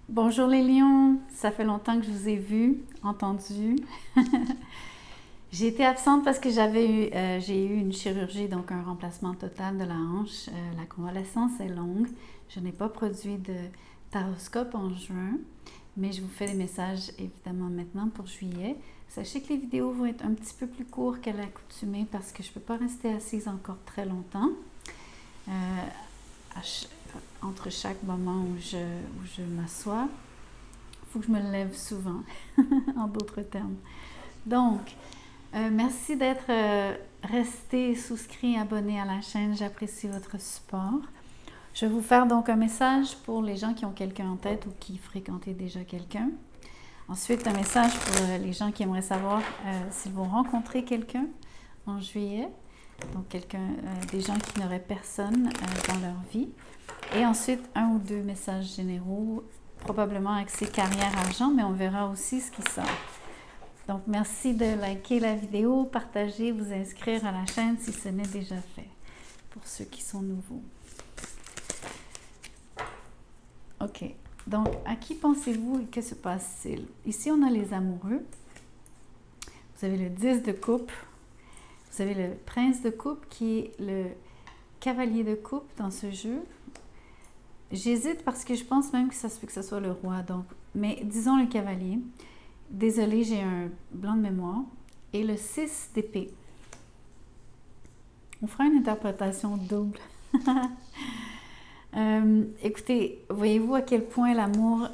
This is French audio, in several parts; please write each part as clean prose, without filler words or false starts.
Bonjour les lions, ça fait longtemps que je vous ai vu, entendu. J'ai été absente parce que j'ai eu une chirurgie, donc un remplacement total de la hanche. La convalescence est longue. Je n'ai pas produit de taroscope en juin, mais je vous fais des messages évidemment maintenant pour juillet. Sachez que les vidéos vont être un petit peu plus courtes qu'à l'accoutumée parce que je ne peux pas rester assise encore très longtemps. Entre chaque moment où je m'assois, il faut que je me lève souvent, en d'autres termes. Donc, merci d'être resté souscrit, abonné à la chaîne. J'apprécie votre support. Je vais vous faire donc un message pour les gens qui ont quelqu'un en tête ou qui fréquentaient déjà quelqu'un. Ensuite, un message pour les gens qui aimeraient savoir s'ils vont rencontrer quelqu'un en juillet. Donc, des gens qui n'auraient personne dans leur vie. Et ensuite, un ou deux messages généraux, probablement axés carrière-argent, mais on verra aussi ce qui sort. Donc, merci de liker la vidéo, partager, vous inscrire à la chaîne si ce n'est déjà fait, pour ceux qui sont nouveaux. OK. Donc, à qui pensez-vous et que se passe-t-il? Ici, on a les amoureux. Vous avez le 10 de coupe. Vous avez le prince de coupe qui est le cavalier de coupe dans ce jeu. J'hésite parce que je pense même que ça se peut que ce soit le roi. Donc, mais disons le cavalier. Désolée, j'ai un blanc de mémoire. Et le 6 d'épée. On fera une interprétation double. Écoutez, voyez-vous à quel point l'amour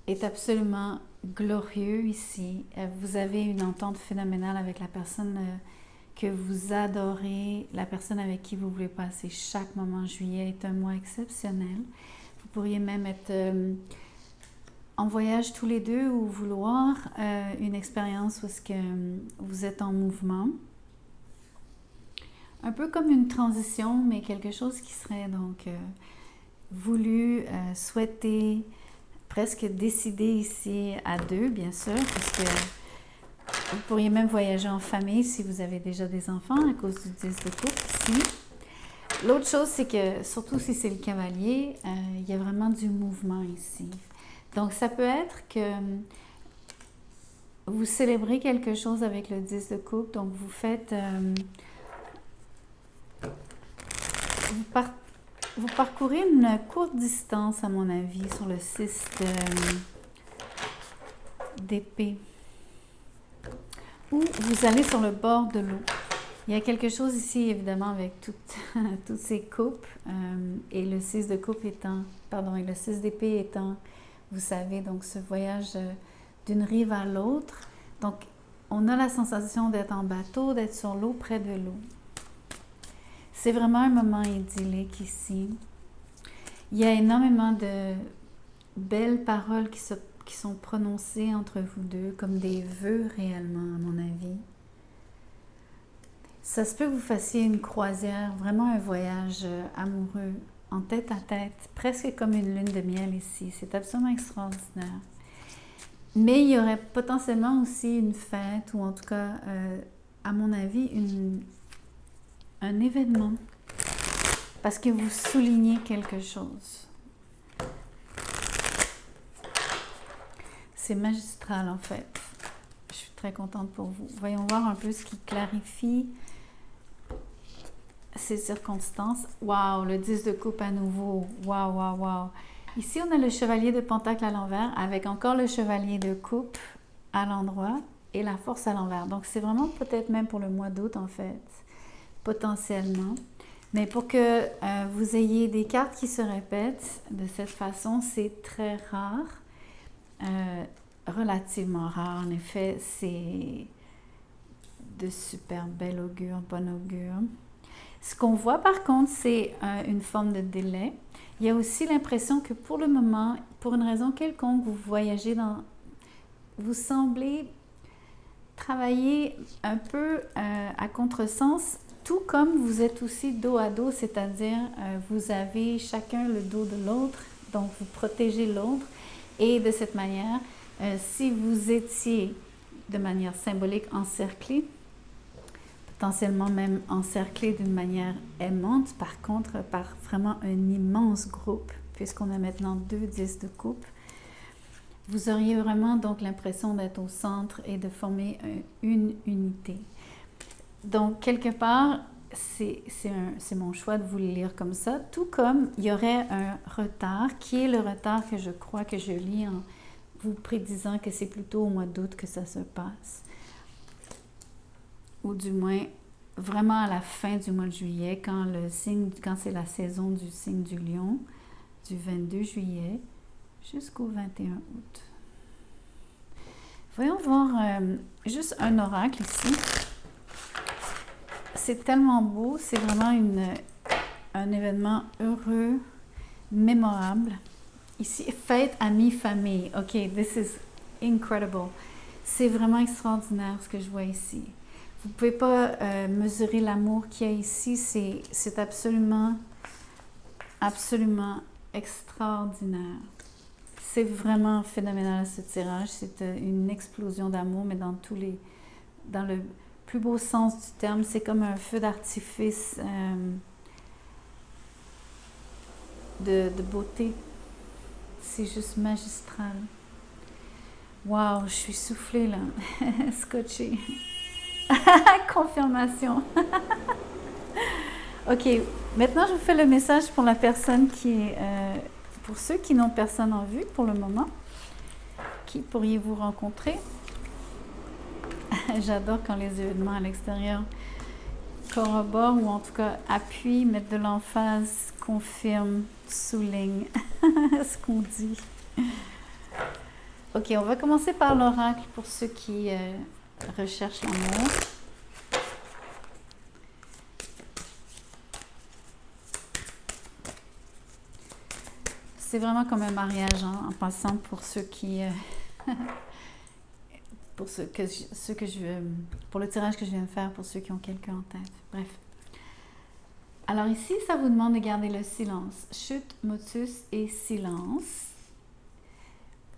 est absolument glorieux ici. Vous avez une entente phénoménale avec la personne que vous adorez, la personne avec qui vous voulez passer chaque moment. Juillet est un mois exceptionnel. Vous pourriez même être en voyage tous les deux ou vouloir une expérience où est-ce que vous êtes en mouvement. Un peu comme une transition, mais quelque chose qui serait donc voulu, souhaité, presque décidé ici à deux, bien sûr, puisque vous pourriez même voyager en famille si vous avez déjà des enfants à cause du 10 de coupe ici. L'autre chose, c'est que, surtout si c'est le cavalier, il y a vraiment du mouvement ici. Donc, ça peut être que vous célébrez quelque chose avec le 10 de coupe, donc vous faites... Vous parcourez une courte distance, à mon avis, sur le 6 d'épée. Ou vous allez sur le bord de l'eau. Il y a quelque chose ici, évidemment, avec toutes ces coupes. Et le 6 de coupe étant, pardon, et le 6 d'épée étant, vous savez, donc ce voyage d'une rive à l'autre. Donc, on a la sensation d'être en bateau, d'être sur l'eau, près de l'eau. C'est vraiment un moment idyllique ici. Il y a énormément de belles paroles qui sont prononcées entre vous deux, comme des vœux réellement, à mon avis. Ça se peut que vous fassiez une croisière, vraiment un voyage amoureux, en tête à tête, presque comme une lune de miel ici. C'est absolument extraordinaire. Mais il y aurait potentiellement aussi une fête, ou en tout cas, à mon avis, un événement, parce que vous soulignez quelque chose. C'est magistral en fait. Je suis très contente pour vous. Voyons voir un peu ce qui clarifie ces circonstances. Waouh, le 10 de coupe à nouveau. Waouh, waouh, waouh. Ici, on a le chevalier de pentacle à l'envers avec encore le chevalier de coupe à l'endroit et la force à l'envers. Donc, c'est vraiment peut-être même pour le mois d'août en fait, potentiellement. Mais pour que vous ayez des cartes qui se répètent de cette façon, c'est très rare, relativement rare. En effet, c'est de super bel augure, bon augure. Ce qu'on voit par contre, c'est une forme de délai. Il y a aussi l'impression que pour le moment, pour une raison quelconque, vous voyagez vous semblez travailler un peu à contresens, tout comme vous êtes aussi dos à dos, c'est-à-dire vous avez chacun le dos de l'autre, donc vous protégez l'autre. Et de cette manière, si vous étiez de manière symbolique encerclé, potentiellement même encerclé d'une manière aimante, par contre, par vraiment un immense groupe, puisqu'on a maintenant 2 10 de coupe, vous auriez vraiment donc l'impression d'être au centre et de former une unité. Donc, quelque part, c'est mon choix de vous le lire comme ça, tout comme il y aurait un retard, qui est le retard que je crois que je lis en vous prédisant que c'est plutôt au mois d'août que ça se passe. Ou du moins, vraiment à la fin du mois de juillet, quand c'est la saison du signe du lion, du 22 juillet jusqu'au 21 août. Voyons voir juste un oracle ici. C'est tellement beau, c'est vraiment un événement heureux, mémorable. Ici, fête, amis, famille. OK, this is incredible. C'est vraiment extraordinaire ce que je vois ici. Vous ne pouvez pas mesurer l'amour qu'il y a ici. C'est absolument, absolument extraordinaire. C'est vraiment phénoménal ce tirage. C'est une explosion d'amour, mais dans le plus beau sens du terme. C'est comme un feu d'artifice de beauté. C'est juste magistral. Wow, je suis soufflée là, scotchée. Confirmation. OK, maintenant je vous fais le message pour la personne qui est... pour ceux qui n'ont personne en vue pour le moment. Qui pourriez-vous rencontrer? J'adore quand les événements à l'extérieur corroborent ou en tout cas appuient, mettent de l'emphase, confirment, soulignent ce qu'on dit. OK, on va commencer par l'oracle pour ceux qui recherchent l'amour. C'est vraiment comme un mariage, hein, en passant pour ceux qui... pour pour le tirage que je viens de faire, pour ceux qui ont quelqu'un en tête. Bref. Alors ici, ça vous demande de garder le silence. Chute, motus et silence.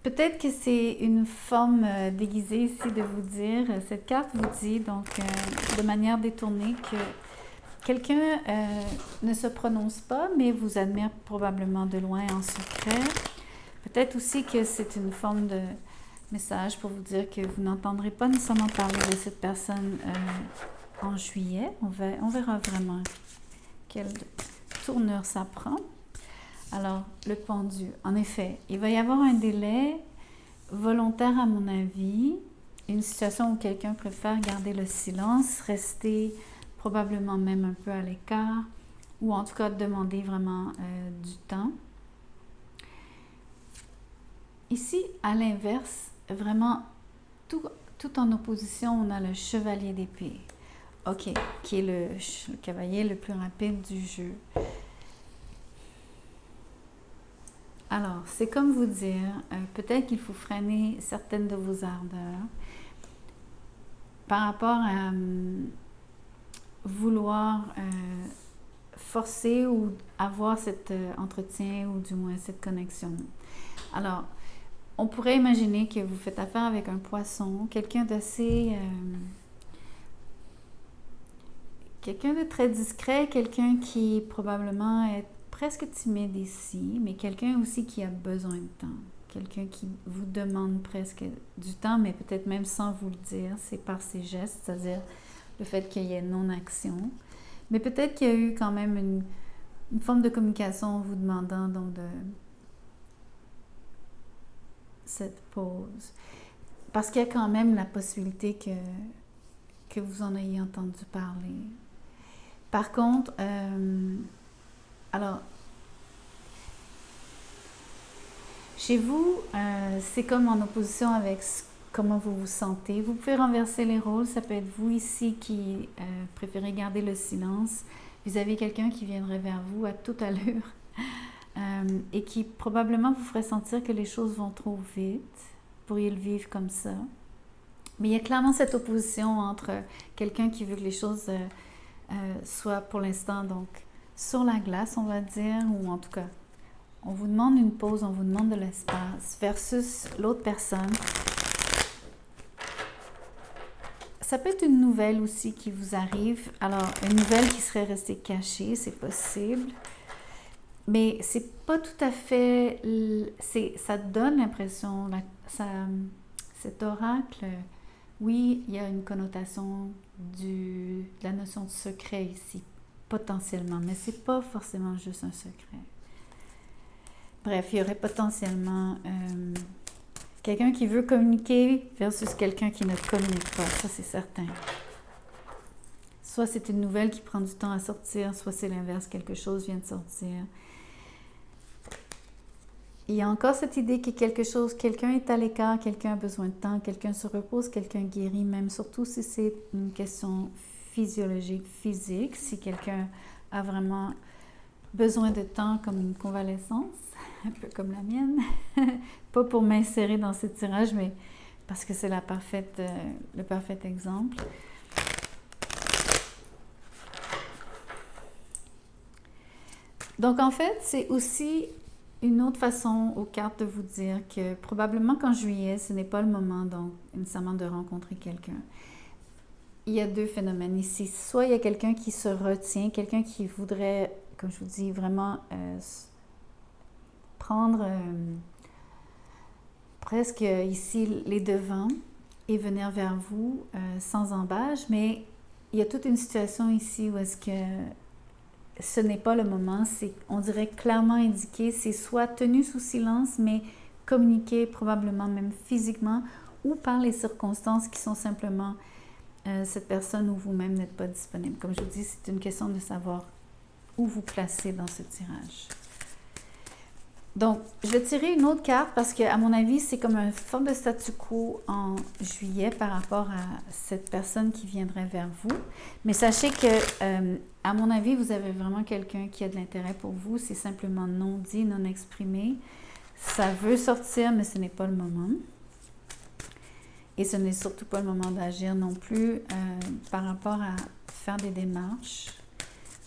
Peut-être que c'est une forme déguisée ici de vous dire, cette carte vous dit donc de manière détournée que quelqu'un ne se prononce pas, mais vous admire probablement de loin en secret. Peut-être aussi que c'est une forme de message pour vous dire que vous n'entendrez pas nécessairement parler de cette personne en juillet. On verra vraiment quelle tournure ça prend. Alors, le pendu. En effet, il va y avoir un délai volontaire à mon avis, une situation où quelqu'un préfère garder le silence, rester probablement même un peu à l'écart, ou en tout cas demander vraiment du temps. Ici, à l'inverse, vraiment, tout en opposition, on a le chevalier d'épée. OK, qui est le cavalier le plus rapide du jeu. Alors, c'est comme vous dire, peut-être qu'il faut freiner certaines de vos ardeurs par rapport à vouloir forcer ou avoir cet entretien ou du moins cette connexion. Alors, on pourrait imaginer que vous faites affaire avec un poisson, quelqu'un d'assez... quelqu'un de très discret, quelqu'un qui probablement est presque timide ici, mais quelqu'un aussi qui a besoin de temps. Quelqu'un qui vous demande presque du temps, mais peut-être même sans vous le dire. C'est par ses gestes, c'est-à-dire le fait qu'il y ait non-action. Mais peut-être qu'il y a eu quand même une forme de communication en vous demandant donc de cette pause. Parce qu'il y a quand même la possibilité que vous en ayez entendu parler. Par contre, alors, chez vous, c'est comme en opposition avec comment vous vous sentez. Vous pouvez renverser les rôles. Ça peut être vous ici qui préférez garder le silence. Vous avez quelqu'un qui viendrait vers vous à toute allure et qui probablement vous ferait sentir que les choses vont trop vite. Vous pourriez le vivre comme ça. Mais il y a clairement cette opposition entre quelqu'un qui veut que les choses soient pour l'instant donc sur la glace, on va dire, ou en tout cas, on vous demande une pause, on vous demande de l'espace, versus l'autre personne. Ça peut être une nouvelle aussi qui vous arrive. Alors, une nouvelle qui serait restée cachée, c'est possible. Mais c'est pas tout à fait... Ça donne l'impression, cet oracle, oui, il y a une connotation de la notion de secret ici, potentiellement, mais c'est pas forcément juste un secret. Bref, il y aurait potentiellement quelqu'un qui veut communiquer versus quelqu'un qui ne communique pas, ça c'est certain. Soit c'est une nouvelle qui prend du temps à sortir, soit c'est l'inverse, quelque chose vient de sortir. Il y a encore cette idée que quelqu'un est à l'écart, quelqu'un a besoin de temps, quelqu'un se repose, quelqu'un guérit, même surtout si c'est une question physiologique, physique, si quelqu'un a vraiment besoin de temps comme une convalescence, un peu comme la mienne. Pas pour m'insérer dans ce tirage, mais parce que c'est le parfait exemple. Donc en fait, c'est aussi une autre façon aux cartes de vous dire que probablement qu'en juillet, ce n'est pas le moment donc nécessairement de rencontrer quelqu'un. Il y a deux phénomènes ici. Soit il y a quelqu'un qui se retient, quelqu'un qui voudrait, comme je vous dis, vraiment prendre presque ici les devants et venir vers vous sans embâche, mais il y a toute une situation ici où est-ce que ce n'est pas le moment, on dirait clairement indiqué, c'est soit tenu sous silence, mais communiqué probablement même physiquement ou par les circonstances qui sont simplement cette personne ou vous-même n'êtes pas disponible. Comme je vous dis, c'est une question de savoir où vous placez dans ce tirage. Donc, je vais tirer une autre carte parce qu'à mon avis, c'est comme une forme de statu quo en juillet par rapport à cette personne qui viendrait vers vous. Mais sachez que, à mon avis, vous avez vraiment quelqu'un qui a de l'intérêt pour vous. C'est simplement non dit, non exprimé. Ça veut sortir, mais ce n'est pas le moment. Et ce n'est surtout pas le moment d'agir non plus par rapport à faire des démarches.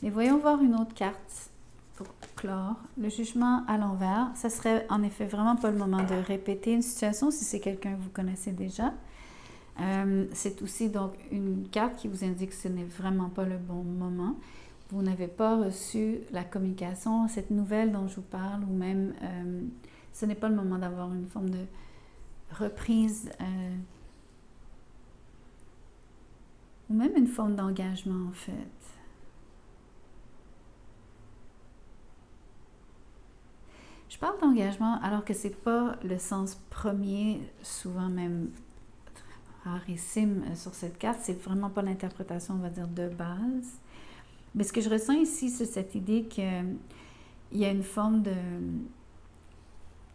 Mais voyons voir une autre carte pour clore. Le jugement à l'envers, ça serait en effet vraiment pas le moment de répéter une situation si c'est quelqu'un que vous connaissez déjà. C'est aussi donc une carte qui vous indique que ce n'est vraiment pas le bon moment. Vous n'avez pas reçu la communication, cette nouvelle dont je vous parle, ou même ce n'est pas le moment d'avoir une forme de reprise ou même une forme d'engagement en fait. Je parle d'engagement alors que c'est pas le sens premier, souvent même rarissime sur cette carte, c'est vraiment pas l'interprétation, on va dire, de base. Mais ce que je ressens ici, c'est cette idée qu'il y a une forme de...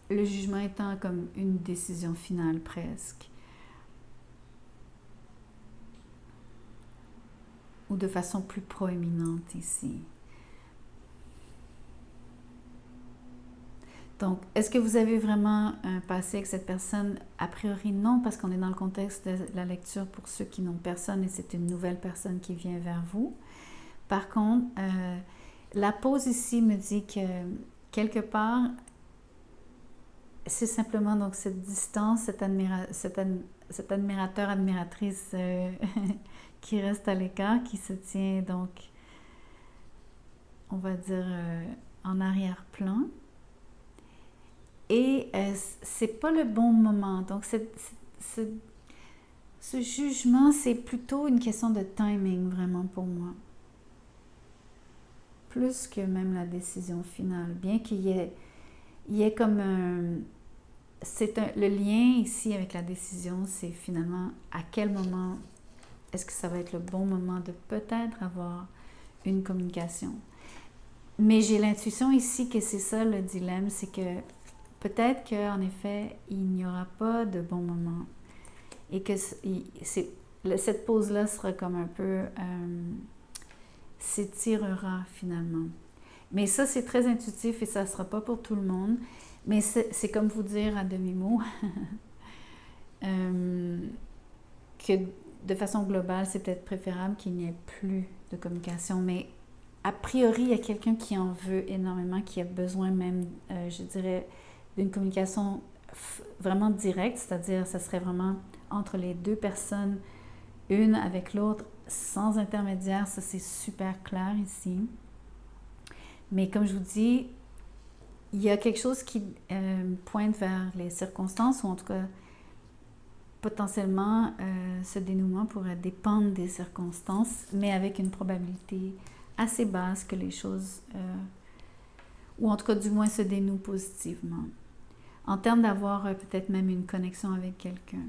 Le jugement étant comme une décision finale presque. Ou de façon plus proéminente ici. Donc, est-ce que vous avez vraiment un passé avec cette personne? A priori, non, parce qu'on est dans le contexte de la lecture pour ceux qui n'ont personne et c'est une nouvelle personne qui vient vers vous. Par contre, la pause ici me dit que quelque part, c'est simplement donc cette distance, cet admirateur, admiratrice qui reste à l'écart, qui se tient donc, on va dire, en arrière-plan. Et c'est pas le bon moment. Donc, ce jugement, c'est plutôt une question de timing, vraiment, pour moi. Plus que même la décision finale. Bien qu'il y ait comme un... le lien ici avec la décision, c'est finalement à quel moment est-ce que ça va être le bon moment de peut-être avoir une communication. Mais j'ai l'intuition ici que c'est ça le dilemme, c'est que peut-être qu'en effet, il n'y aura pas de bon moment et que cette pause-là sera comme un peu s'étirera finalement. Mais ça, c'est très intuitif et ça ne sera pas pour tout le monde. Mais c'est comme vous dire à demi-mot que de façon globale, c'est peut-être préférable qu'il n'y ait plus de communication. Mais a priori, il y a quelqu'un qui en veut énormément, qui a besoin même, je dirais, d'une communication vraiment directe, c'est-à-dire ça serait vraiment entre les deux personnes, une avec l'autre, sans intermédiaire. Ça, c'est super clair ici. Mais comme je vous dis, il y a quelque chose qui pointe vers les circonstances, ou en tout cas, potentiellement, ce dénouement pourrait dépendre des circonstances, mais avec une probabilité assez basse que les choses, ou en tout cas, du moins, se dénouent positivement. En termes d'avoir peut-être même une connexion avec quelqu'un.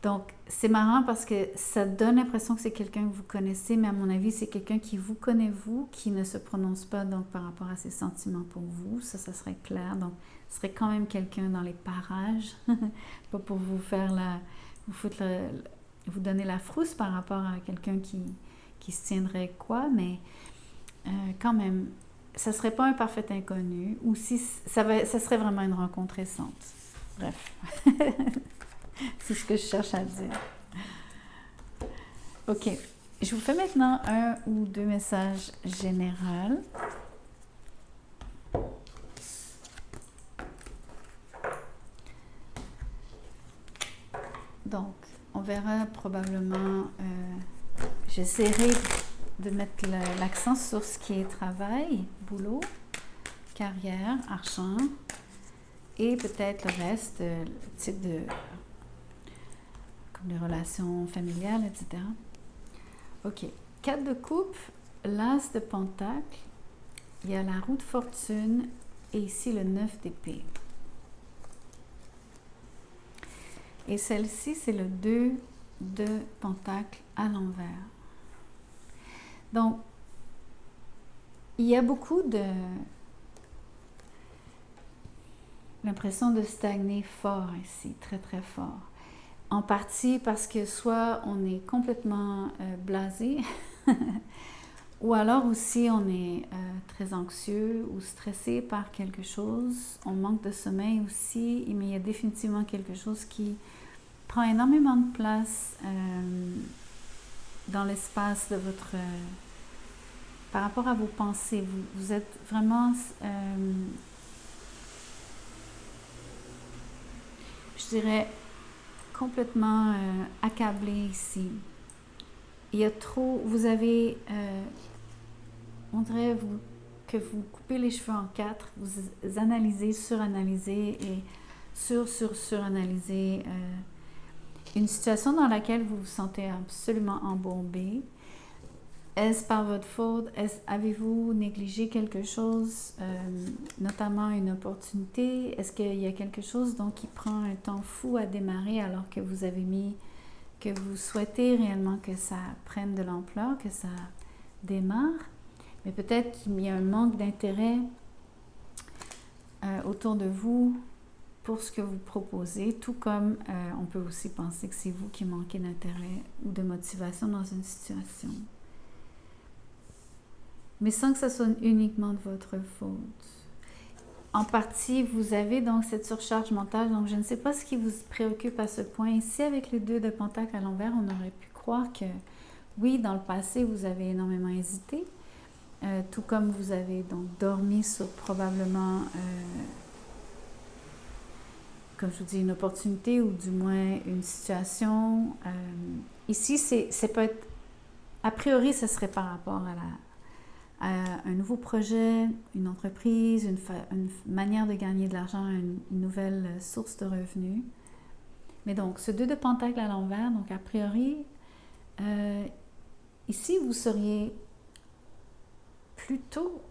Donc, c'est marrant parce que ça donne l'impression que c'est quelqu'un que vous connaissez, mais à mon avis, c'est quelqu'un qui vous connaît, vous, qui ne se prononce pas donc par rapport à ses sentiments pour vous. Ça serait clair. Donc, ce serait quand même quelqu'un dans les parages. Pas pour vous faire vous donner la frousse par rapport à quelqu'un qui se tiendrait quoi, mais quand même, ça serait pas un parfait inconnu, ou si ça serait vraiment une rencontre récente. Bref. C'est ce que je cherche à dire. OK. Je vous fais maintenant un ou deux messages généraux. Donc, on verra probablement... j'essaierai de mettre l'accent sur ce qui est travail, boulot, carrière, argent, et peut-être le reste, le type de... comme les relations familiales, etc. OK. 4 de coupe, l'as de pentacle, il y a la roue de fortune et ici le 9 d'épée. Et celle-ci, c'est le 2 de pentacle à l'envers. Donc, il y a beaucoup de... l'impression de stagner fort ici, très très fort. En partie parce que soit on est complètement blasé, ou alors aussi on est très anxieux ou stressé par quelque chose. On manque de sommeil aussi, mais il y a définitivement quelque chose qui prend énormément de place dans l'espace de votre... par rapport à vos pensées. Vous êtes vraiment... je dirais... complètement accablé ici. Il y a trop... vous avez... on dirait que vous coupez les cheveux en 4, vous analysez, suranalysez et suranalysez une situation dans laquelle vous vous sentez absolument embourbé. Est-ce par votre faute? Avez-vous négligé quelque chose, notamment une opportunité? Est-ce qu'il y a quelque chose donc, qui prend un temps fou à démarrer alors que vous avez mis, que vous souhaitez réellement que ça prenne de l'ampleur, que ça démarre? Mais peut-être qu'il y a un manque d'intérêt autour de vous pour ce que vous proposez, tout comme on peut aussi penser que c'est vous qui manquez d'intérêt ou de motivation dans une situation. Mais sans que ce soit uniquement de votre faute. En partie, vous avez donc cette surcharge mentale, donc je ne sais pas ce qui vous préoccupe à ce point. Ici, avec les 2 de pentacle à l'envers, on aurait pu croire que, oui, dans le passé, vous avez énormément hésité, tout comme vous avez donc dormi sur probablement, comme je vous dis, une opportunité ou du moins une situation. Ici, c'est peut être, a priori, ce serait par rapport à un nouveau projet, une entreprise, une manière de gagner de l'argent, une nouvelle source de revenus. Mais donc, ce 2 de pentacle à l'envers, donc a priori, ici, vous seriez plutôt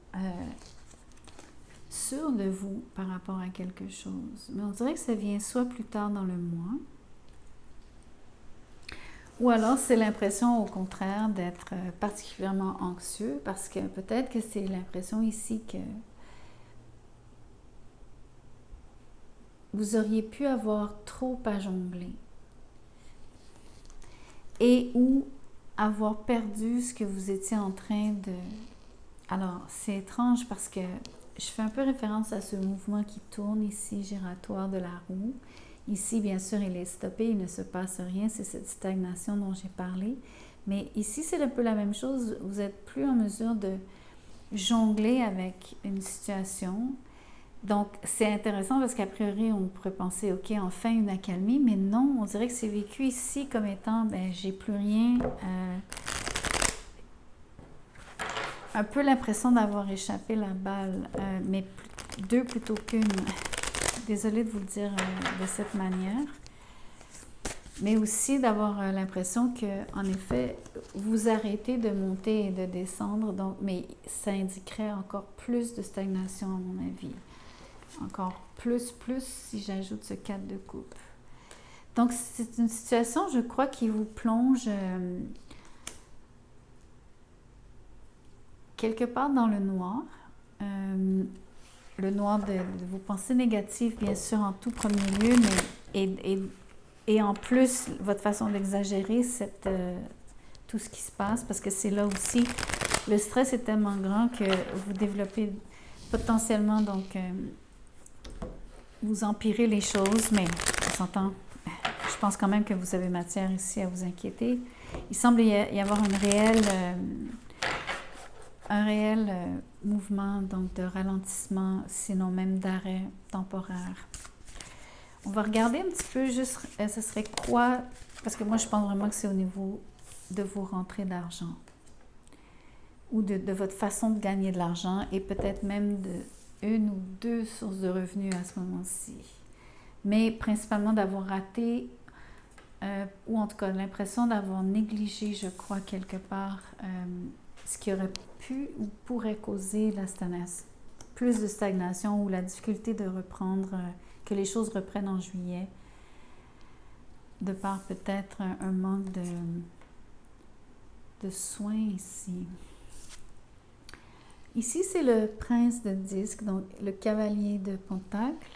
sûr de vous par rapport à quelque chose. Mais on dirait que ça vient soit plus tard dans le mois, ou alors c'est l'impression au contraire d'être particulièrement anxieux parce que peut-être que c'est l'impression ici que vous auriez pu avoir trop à jongler et ou avoir perdu ce que vous étiez en train de... Alors, c'est étrange parce que je fais un peu référence à ce mouvement qui tourne ici, giratoire de la roue. Ici, bien sûr, il est stoppé, il ne se passe rien, c'est cette stagnation dont j'ai parlé. Mais ici, c'est un peu la même chose. Vous n'êtes plus en mesure de jongler avec une situation. Donc, c'est intéressant parce qu'a priori, on pourrait penser, OK, enfin une accalmie, mais non, on dirait que c'est vécu ici comme étant, ben, j'ai plus rien. Un peu l'impression d'avoir échappé la balle, mais deux plutôt qu'une. Désolée de vous le dire de cette manière. Mais aussi d'avoir l'impression que, en effet, vous arrêtez de monter et de descendre, donc, mais ça indiquerait encore plus de stagnation à mon avis. Encore plus si j'ajoute ce 4 de coupe. Donc, c'est une situation, je crois, qui vous plonge quelque part dans le noir. Le noir de vos pensées négatives, bien sûr, en tout premier lieu, mais et en plus, votre façon d'exagérer tout ce qui se passe, parce que c'est là aussi, le stress est tellement grand que vous développez potentiellement, donc, vous empirez les choses, mais on s'entend, je pense quand même que vous avez matière ici à vous inquiéter. Il semble y avoir un réel mouvement, donc de ralentissement, sinon même d'arrêt temporaire. On va regarder un petit peu juste, ce serait quoi, parce que moi je pense vraiment que c'est au niveau de vos rentrées d'argent ou de votre façon de gagner de l'argent et peut-être même de une ou deux sources de revenus à ce moment-ci. Mais principalement d'avoir raté, ou en tout cas l'impression d'avoir négligé, je crois, quelque part, ce qui aurait pu ou pourrait causer la stagnation, plus de stagnation ou la difficulté de reprendre, que les choses reprennent en juillet, de par peut-être un manque de soins ici. Ici, c'est le prince de disque, donc le cavalier de pentacle.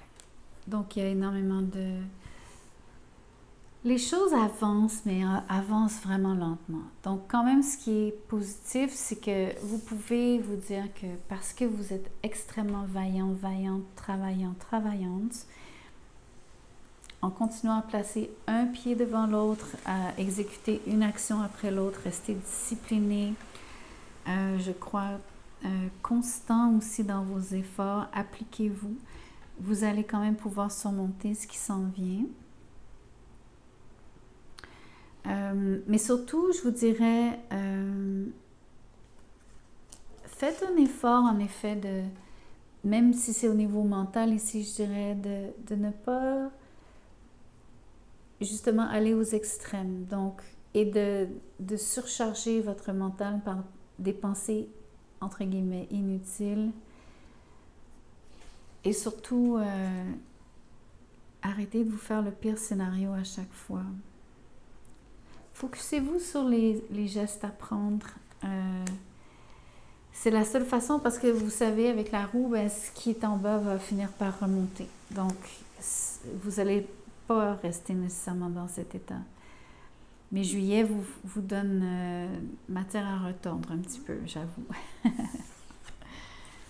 Donc, il y a énormément de... Les choses avancent, mais avancent vraiment lentement. Donc, quand même, ce qui est positif, c'est que vous pouvez vous dire que parce que vous êtes extrêmement vaillant, vaillante, travaillante, en continuant à placer un pied devant l'autre, à exécuter une action après l'autre, rester discipliné, je crois, constant aussi dans vos efforts, appliquez-vous. Vous allez quand même pouvoir surmonter ce qui s'en vient. Mais surtout, je vous dirais, faites un effort, en effet, même si c'est au niveau mental ici, je dirais, de ne pas justement aller aux extrêmes. Donc, et de surcharger votre mental par des pensées, entre guillemets, inutiles. Et surtout, arrêtez de vous faire le pire scénario à chaque fois. Focussez-vous sur les gestes à prendre. C'est la seule façon parce que vous savez, avec la roue, ce qui est en bas va finir par remonter. Donc, vous n'allez pas rester nécessairement dans cet état. Mais juillet vous donne matière à retordre un petit peu, j'avoue.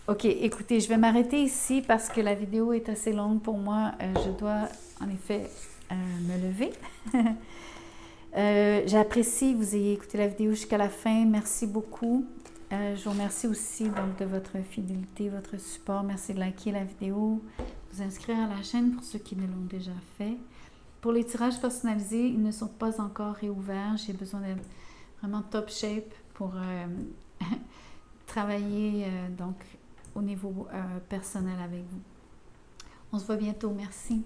Ok, écoutez, je vais m'arrêter ici parce que la vidéo est assez longue pour moi. Je dois en effet me lever. J'apprécie que vous ayez écouté la vidéo jusqu'à la fin. Merci beaucoup. Je vous remercie aussi donc, de votre fidélité, votre support. Merci de liker la vidéo, vous inscrire à la chaîne pour ceux qui ne l'ont déjà fait. Pour les tirages personnalisés, ils ne sont pas encore réouverts. J'ai besoin d'être vraiment top shape pour travailler donc au niveau personnel avec vous. On se voit bientôt. Merci.